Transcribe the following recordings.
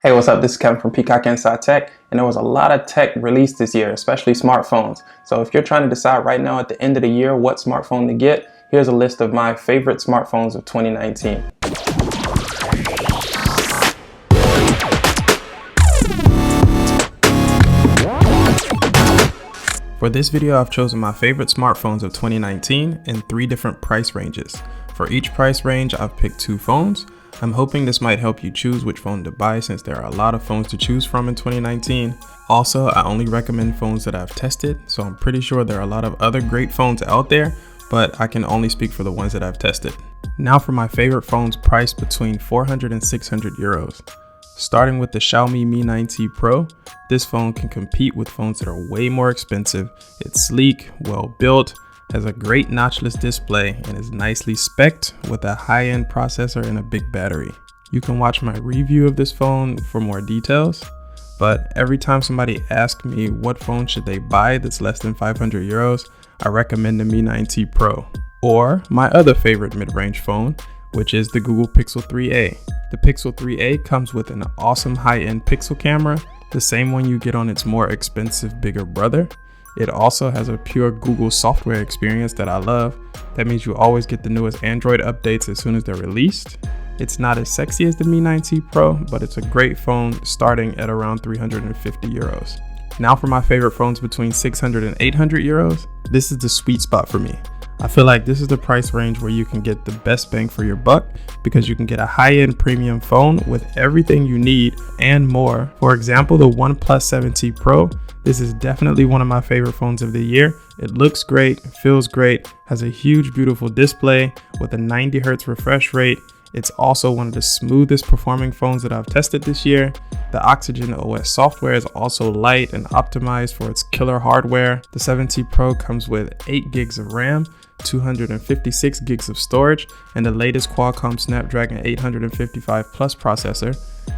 Hey, what's up? This is Kevin from Peacock Inside Tech, and there was a lot of tech released this year, especially smartphones. So if you're trying to decide right now at the end of the year what smartphone to get, here's a list of my favorite smartphones of 2019. For this video, I've chosen my favorite smartphones of 2019 in 3 different price ranges. For each price range, I've picked 2 phones. I'm hoping this might help you choose which phone to buy since there are a lot of phones to choose from in 2019. Also, I only recommend phones that I've tested, so I'm pretty sure there are a lot of other great phones out there, but I can only speak for the ones that I've tested. Now for my favorite phones priced between 400 and 600 euros. Starting with the Xiaomi Mi 90 Pro, this phone can compete with phones that are way more expensive. It's sleek, well built, has a great notchless display, and is nicely spec'd with a high-end processor and a big battery. You can watch my review of this phone for more details, but every time somebody asks me what phone should they buy that's less than 500 euros, I recommend the Mi 90 Pro. Or my other favorite mid-range phone, which is the Google Pixel 3a. The Pixel 3a comes with an awesome high-end pixel camera, the same one you get on its more expensive bigger brother. It also has a pure Google software experience that I love. That means you always get the newest Android updates as soon as they're released. It's not as sexy as the Mi 90 Pro, but it's a great phone starting at around 350 euros. Now for my favorite phones between 600 and 800 euros. This is the sweet spot for me. I feel like this is the price range where you can get the best bang for your buck because you can get a high-end premium phone with everything you need and more. For example, the Oneplus 7T Pro. This is definitely one of my favorite phones of the year. It looks great, feels great, has a huge beautiful display with a 90 Hz refresh rate. It's also one of the smoothest performing phones that I've tested this year. The Oxygen OS software is also light and optimized for its killer hardware. The 7T Pro comes with 8 gigs of RAM, 256 gigs of storage, and the latest Qualcomm Snapdragon 855 Plus processor.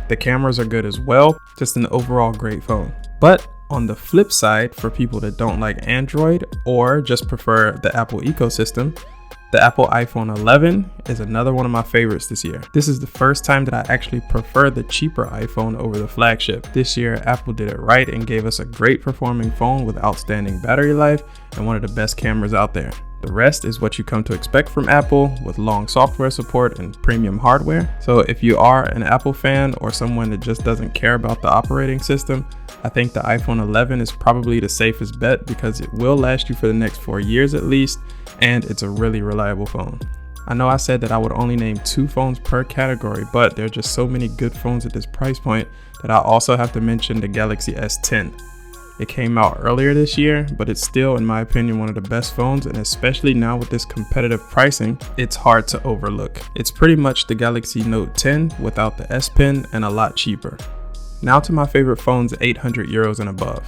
The cameras are good as well, just an overall great phone. But on the flip side, for people that don't like Android or just prefer the Apple ecosystem, the Apple iPhone 11 is another one of my favorites this year. This is the first time that I actually prefer the cheaper iPhone over the flagship. This year, Apple did it right and gave us a great performing phone with outstanding battery life and one of the best cameras out there. The rest is what you come to expect from Apple with long software support and premium hardware. So if you are an Apple fan or someone that just doesn't care about the operating system, I think the iPhone 11 is probably the safest bet because it will last you for the next 4 years at least, and it's a really reliable phone. I know I said that I would only name 2 phones per category, but there are just so many good phones at this price point that I also have to mention the Galaxy S10. It came out earlier this year, but it's still, in my opinion, one of the best phones, and especially now with this competitive pricing, it's hard to overlook. It's pretty much the Galaxy Note 10 without the S Pen and a lot cheaper. Now to my favorite phones 800 euros and above.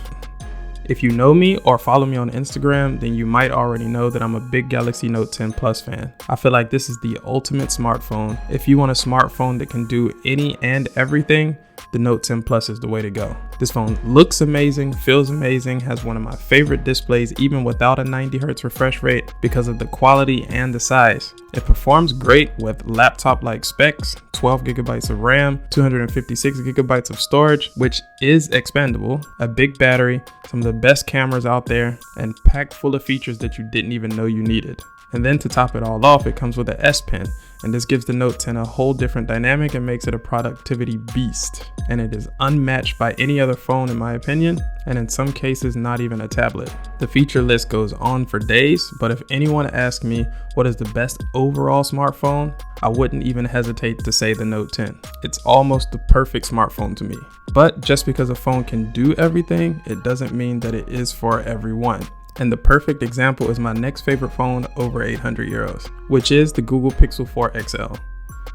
If you know me or follow me on Instagram, then you might already know that I'm a big Galaxy Note 10 Plus fan. I feel like this is the ultimate smartphone. If you want a smartphone that can do any and everything, the Note 10 Plus is the way to go. This phone looks amazing, feels amazing, has one of my favorite displays even without a 90 Hz refresh rate because of the quality and the size. It performs great with laptop-like specs, 12 gigabytes of RAM, 256 gigabytes of storage, which is expandable, a big battery, some of the best cameras out there, and packed full of features that you didn't even know you needed. And then to top it all off, it comes with an S Pen, and this gives the Note 10 a whole different dynamic and makes it a productivity beast. And it is unmatched by any other phone in my opinion, and in some cases not even a tablet. The feature list goes on for days, but if anyone asks me what is the best overall smartphone, I wouldn't even hesitate to say the Note 10. It's almost the perfect smartphone to me. But just because a phone can do everything, it doesn't mean that it is for everyone. And the perfect example is my next favorite phone over 800 euros, which is the Google Pixel 4 XL.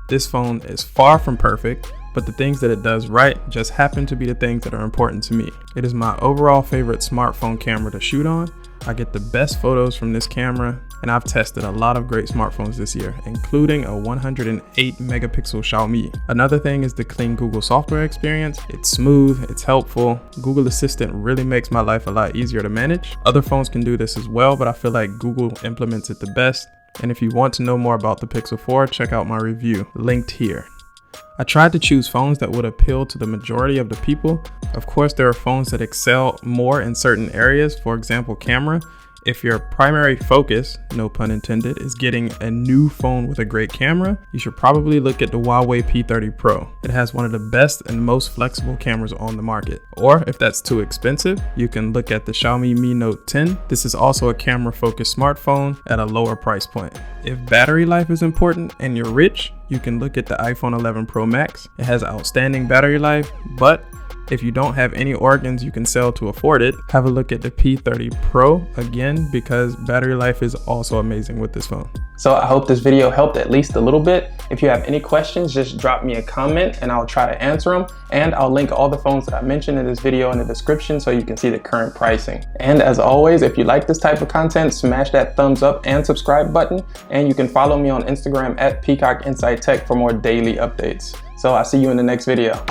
This phone is far from perfect, but the things that it does right just happen to be the things that are important to me. It is my overall favorite smartphone camera to shoot on. I get the best photos from this camera, and I've tested a lot of great smartphones this year, including a 108 megapixel Xiaomi. Another thing is the clean Google software experience. It's smooth, it's helpful. Google Assistant really makes my life a lot easier to manage. Other phones can do this as well, but I feel like Google implements it the best. And if you want to know more about the Pixel 4, check out my review, linked here. I tried to choose phones that would appeal to the majority of the people. Of course, there are phones that excel more in certain areas, for example, camera. If your primary focus, no pun intended, is getting a new phone with a great camera, you should probably look at the Huawei P30 Pro. It has one of the best and most flexible cameras on the market. Or if that's too expensive, you can look at the Xiaomi Mi Note 10. This is also a camera-focused smartphone at a lower price point. If battery life is important and you're rich, you can look at the iPhone 11 Pro Max. It has outstanding battery life, but if you don't have any organs you can sell to afford it, have a look at the P30 Pro again, because battery life is also amazing with this phone. So I hope this video helped at least a little bit. If you have any questions, just drop me a comment and I'll try to answer them. And I'll link all the phones that I mentioned in this video in the description so you can see the current pricing. And as always, if you like this type of content, smash that thumbs up and subscribe button. And you can follow me on Instagram at Peacock Insight Tech for more daily updates. So I'll see you in the next video.